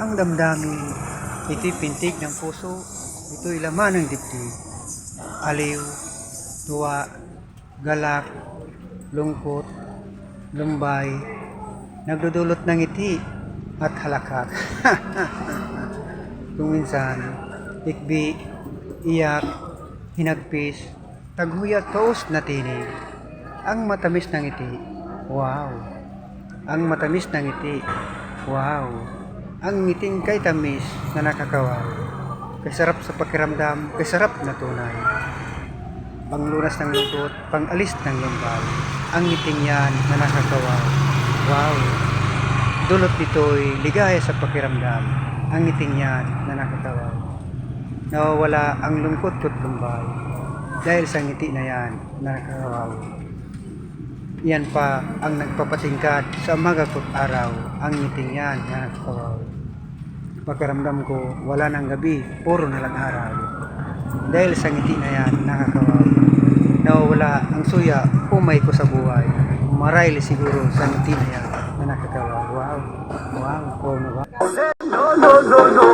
Ang damdamin, ito'y pintig ng puso, ito'y laman ng dibdib. Aliw, tuwa, galak, lungkot, lumbay, nagdudulot ng ngiti at halakak. Kung minsan, ikbi, iyak, hinagpis, taghuyat kaus na tinig. Ang matamis ng ngiti, wow! Ang matamis ng ngiti, wow! Ang ngiting kay tamis na nakakawaw. Kay sarap sa pakiramdam, kay sarap na tunay. Panglunas ng lungkot, pangalis ng lumbay. Ang ngiting yan na nakakawaw. Wow! Dulot nito'y ligaya sa pakiramdam. Ang ngiting yan na nakakawaw. Nawawala ang lungkot ko't lumbay. Dahil sa ngiti na yan na nakakawaw. Yan pa ang nagpapatingkad sa umaga ko't araw. Ang ngiting yan na nakakawaw. Pakiramdam ko, wala nang gabi, puro na lang araw. Dahil sa ngiti na yan, nakakawaw. Nawawala ang suya, umay ko sa buhay. Marahil siguro sa ngiti na yan, na nakakawaw. Wow! Wow! Oh, no, no, no, no.